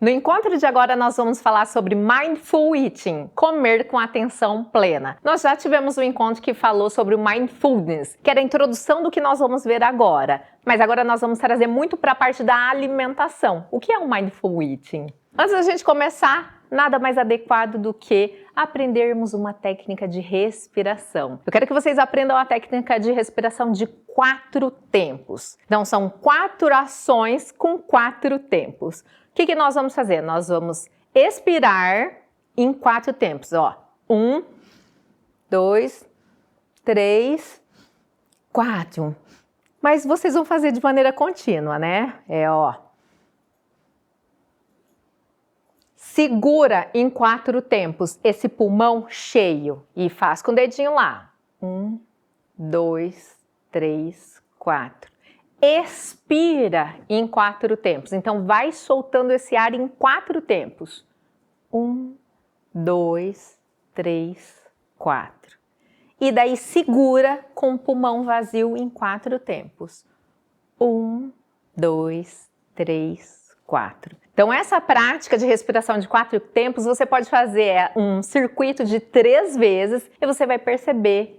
No encontro de agora nós vamos falar sobre Mindful Eating, comer com atenção plena. Nós já tivemos um encontro que falou sobre o Mindfulness, que era a introdução do que nós vamos ver agora. Mas agora nós vamos trazer muito para a parte da alimentação. O que é o Mindful Eating? Antes da gente começar, nada mais adequado do que aprendermos uma técnica de respiração. Eu quero que vocês aprendam a técnica de respiração de 4 tempos. Então são 4 ações com 4 tempos. O que nós vamos fazer? Nós vamos expirar em 4 tempos, ó. 1, 2, 3, 4. Mas vocês vão fazer de maneira contínua, né? Ó. Segura em 4 tempos esse pulmão cheio e faz com o dedinho lá. 1, 2, 3, 4. Expira em 4 tempos. Então, vai soltando esse ar em 4 tempos. 1, 2, 3, 4. E daí segura com o pulmão vazio em 4 tempos. 1, 2, 3, 4. Então, essa prática de respiração de 4 tempos, você pode fazer um circuito de 3 vezes e você vai perceber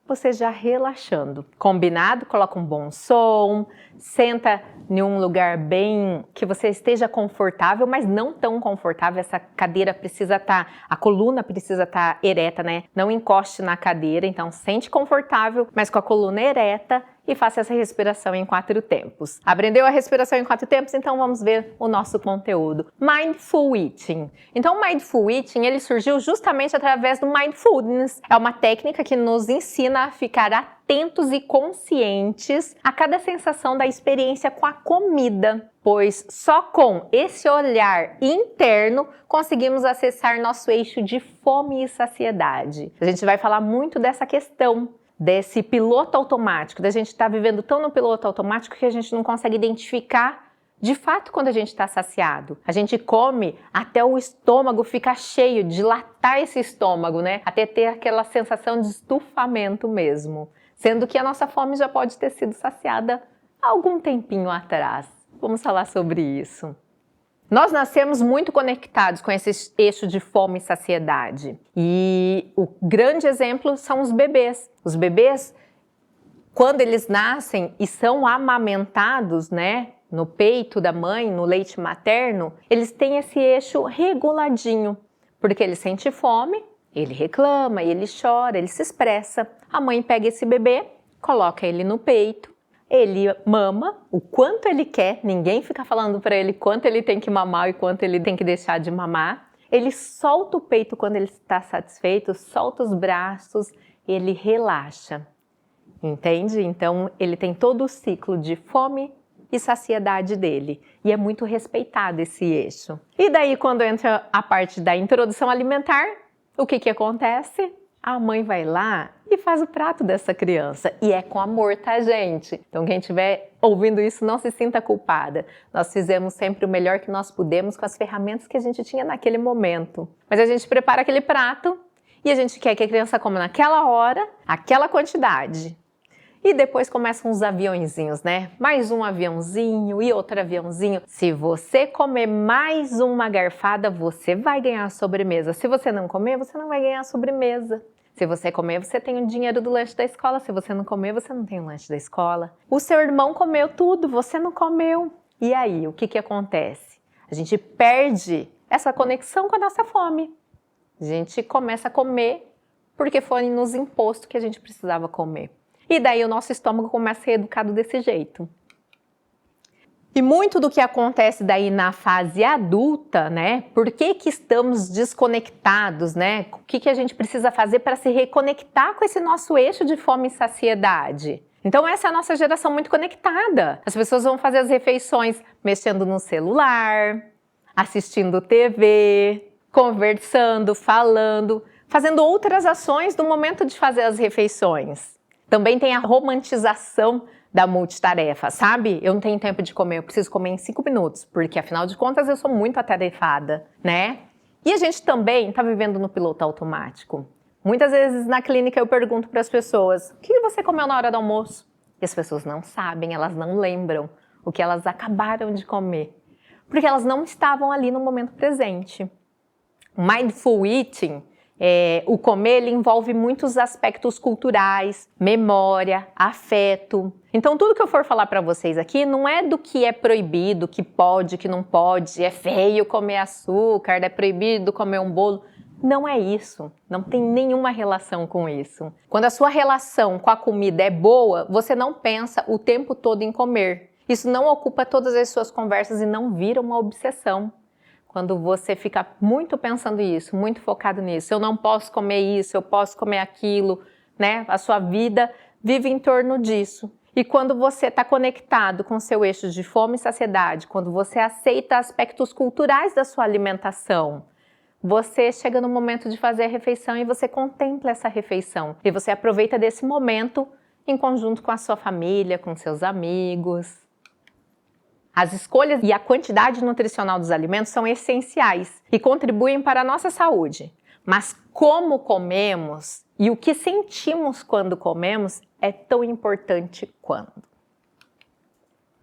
você já relaxando. Combinado? Coloca um bom som, senta em um lugar bem que você esteja confortável, mas não tão confortável. Essa cadeira precisa estar, a coluna precisa estar ereta, né? Não encoste na cadeira, então sente confortável, mas com a coluna ereta e faça essa respiração em 4 tempos. Aprendeu a respiração em 4 tempos? Então vamos ver o nosso conteúdo. Mindful Eating. Então o Mindful Eating, ele surgiu justamente através do Mindfulness. É uma técnica que nos ensina a ficar atentos e conscientes a cada sensação da experiência com a comida, pois só com esse olhar interno conseguimos acessar nosso eixo de fome e saciedade. A gente vai falar muito dessa questão, desse piloto automático, da gente estar vivendo tão no piloto automático que a gente não consegue identificar de fato quando a gente está saciado. A gente come até o estômago ficar cheio, dilatar esse estômago, né? Até ter aquela sensação de estufamento mesmo. Sendo que a nossa fome já pode ter sido saciada há algum tempinho atrás. Vamos falar sobre isso. Nós nascemos muito conectados com esse eixo de fome e saciedade. E o grande exemplo são os bebês. Os bebês, quando eles nascem e são amamentados, né, no peito da mãe, no leite materno, eles têm esse eixo reguladinho, porque ele sente fome, ele reclama, ele chora, ele se expressa. A mãe pega esse bebê, coloca ele no peito, ele mama o quanto ele quer, ninguém fica falando para ele quanto ele tem que mamar e quanto ele tem que deixar de mamar. Ele solta o peito quando ele está satisfeito, solta os braços, ele relaxa, entende? Então ele tem todo o ciclo de fome e saciedade dele, e é muito respeitado esse eixo. E daí quando entra a parte da introdução alimentar, o que acontece? A mãe vai lá e faz o prato dessa criança. E é com amor, tá, gente? Então quem estiver ouvindo isso, não se sinta culpada. Nós fizemos sempre o melhor que nós pudemos com as ferramentas que a gente tinha naquele momento. Mas a gente prepara aquele prato e a gente quer que a criança coma naquela hora, aquela quantidade. E depois começam os aviãozinhos, né? Mais um aviãozinho e outro aviãozinho. Se você comer mais uma garfada, você vai ganhar a sobremesa. Se você não comer, você não vai ganhar a sobremesa. Se você comer, você tem o dinheiro do lanche da escola. Se você não comer, você não tem o lanche da escola. O seu irmão comeu tudo, você não comeu. E aí, o que acontece? A gente perde essa conexão com a nossa fome. A gente começa a comer porque foi nos imposto que a gente precisava comer. E daí o nosso estômago começa a ser educado desse jeito. E muito do que acontece daí na fase adulta, né? Por que estamos desconectados, né? O que a gente precisa fazer para se reconectar com esse nosso eixo de fome e saciedade? Então essa é a nossa geração muito conectada. As pessoas vão fazer as refeições mexendo no celular, assistindo TV, conversando, falando, fazendo outras ações no momento de fazer as refeições. Também tem a romantização da multitarefa, sabe? Eu não tenho tempo de comer, eu preciso comer em 5 minutos, porque afinal de contas eu sou muito atarefada, né? E a gente também está vivendo no piloto automático. Muitas vezes na clínica eu pergunto para as pessoas, o que você comeu na hora do almoço? E as pessoas não sabem, elas não lembram o que elas acabaram de comer. Porque elas não estavam ali no momento presente. Mindful eating, o comer, ele envolve muitos aspectos culturais, memória, afeto. Então, tudo que eu for falar para vocês aqui não é do que é proibido, que pode, que não pode, é feio comer açúcar, é proibido comer um bolo. Não é isso, não tem nenhuma relação com isso. Quando a sua relação com a comida é boa, você não pensa o tempo todo em comer. Isso não ocupa todas as suas conversas e não vira uma obsessão. Quando você fica muito pensando isso, muito focado nisso, eu não posso comer isso, eu posso comer aquilo, né? A sua vida vive em torno disso. E quando você está conectado com o seu eixo de fome e saciedade, quando você aceita aspectos culturais da sua alimentação, você chega no momento de fazer a refeição e você contempla essa refeição. E você aproveita desse momento em conjunto com a sua família, com seus amigos. As escolhas e a quantidade nutricional dos alimentos são essenciais e contribuem para a nossa saúde. Mas como comemos e o que sentimos quando comemos é tão importante quanto.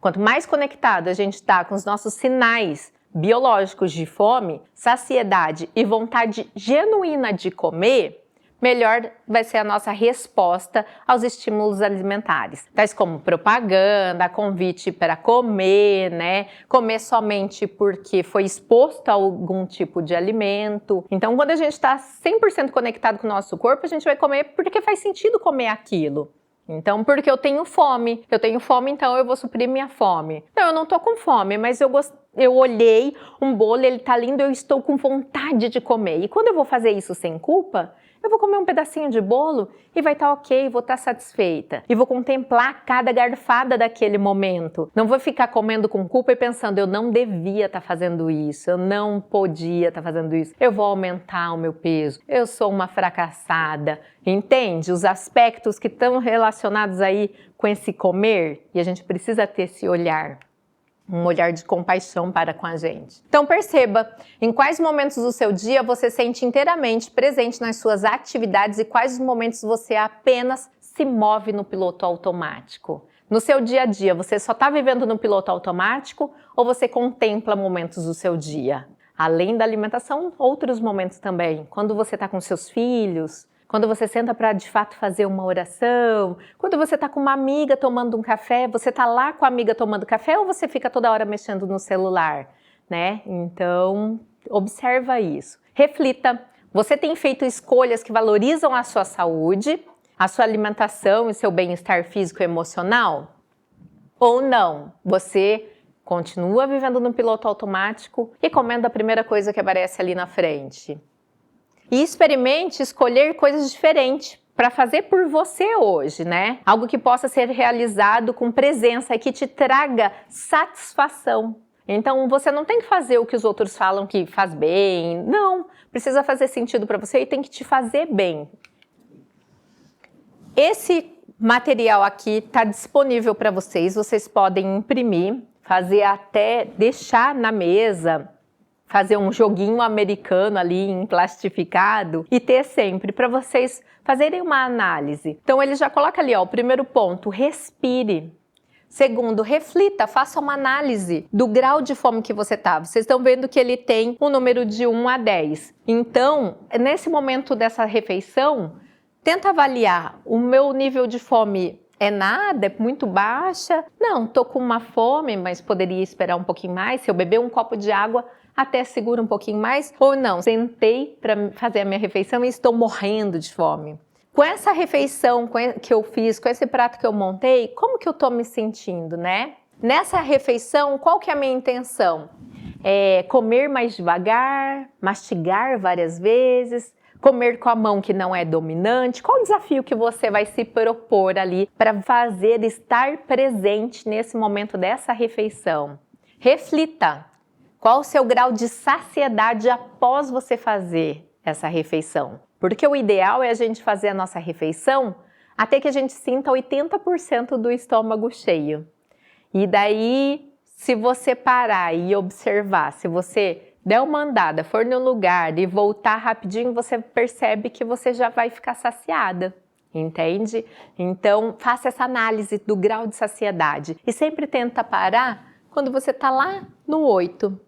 Quanto mais conectado a gente está com os nossos sinais biológicos de fome, saciedade e vontade genuína de comer, melhor vai ser a nossa resposta aos estímulos alimentares. Tais como propaganda, convite para comer, né? Comer somente porque foi exposto a algum tipo de alimento. Então, quando a gente está 100% conectado com o nosso corpo, a gente vai comer porque faz sentido comer aquilo. Então, porque eu tenho fome, então eu vou suprir minha fome. Não, eu não tô com fome, mas eu olhei um bolo, ele tá lindo, eu estou com vontade de comer. E quando eu vou fazer isso sem culpa, eu vou comer um pedacinho de bolo e vai estar ok, vou estar satisfeita. E vou contemplar cada garfada daquele momento. Não vou ficar comendo com culpa e pensando, eu não devia estar fazendo isso, eu não podia estar fazendo isso, eu vou aumentar o meu peso, eu sou uma fracassada. Entende? Os aspectos que estão relacionados aí com esse comer, e a gente precisa ter esse olhar. Um olhar de compaixão para com a gente. Então perceba em quais momentos do seu dia você se sente inteiramente presente nas suas atividades e quais os momentos você apenas se move no piloto automático. No seu dia a dia, você só está vivendo no piloto automático ou você contempla momentos do seu dia? Além da alimentação, outros momentos também. Quando você está com seus filhos, quando você senta para de fato fazer uma oração, quando você está com uma amiga tomando um café, você está lá com a amiga tomando café ou você fica toda hora mexendo no celular, né? Então, observa isso. Reflita, você tem feito escolhas que valorizam a sua saúde, a sua alimentação e seu bem-estar físico e emocional? Ou não? Você continua vivendo no piloto automático e comendo a primeira coisa que aparece ali na frente? E experimente escolher coisas diferentes para fazer por você hoje, né? Algo que possa ser realizado com presença e que te traga satisfação. Então, você não tem que fazer o que os outros falam que faz bem. Não, precisa fazer sentido para você e tem que te fazer bem. Esse material aqui está disponível para vocês. Vocês podem imprimir, fazer até deixar na mesa, fazer um joguinho americano ali em plastificado e ter sempre para vocês fazerem uma análise. Então ele já coloca ali, ó, o primeiro ponto, respire. Segundo, reflita, faça uma análise do grau de fome que você tá. Vocês estão vendo que ele tem um número de 1 a 10. Então, nesse momento dessa refeição, tenta avaliar, o meu nível de fome é nada? É muito baixa? Não, tô com uma fome, mas poderia esperar um pouquinho mais. Se eu beber um copo de água, até segura um pouquinho mais, ou não, sentei para fazer a minha refeição e estou morrendo de fome. Com essa refeição que eu fiz, com esse prato que eu montei, como que eu estou me sentindo, né? Nessa refeição, qual que é a minha intenção? É comer mais devagar, mastigar várias vezes, comer com a mão que não é dominante. Qual o desafio que você vai se propor ali para fazer estar presente nesse momento dessa refeição? Reflita. Qual o seu grau de saciedade após você fazer essa refeição? Porque o ideal é a gente fazer a nossa refeição até que a gente sinta 80% do estômago cheio. E daí, se você parar e observar, se você der uma andada, for no lugar e voltar rapidinho, você percebe que você já vai ficar saciada. Entende? Então, faça essa análise do grau de saciedade e sempre tenta parar quando você está lá no 8?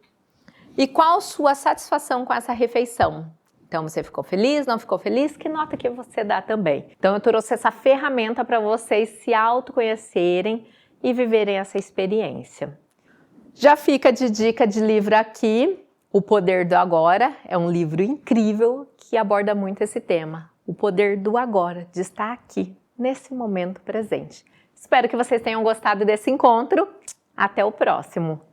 E qual sua satisfação com essa refeição? Então, você ficou feliz, não ficou feliz? Que nota que você dá também? Então, eu trouxe essa ferramenta para vocês se autoconhecerem e viverem essa experiência. Já fica de dica de livro aqui, O Poder do Agora. É um livro incrível que aborda muito esse tema. O poder do agora, de estar aqui, nesse momento presente. Espero que vocês tenham gostado desse encontro. Até o próximo!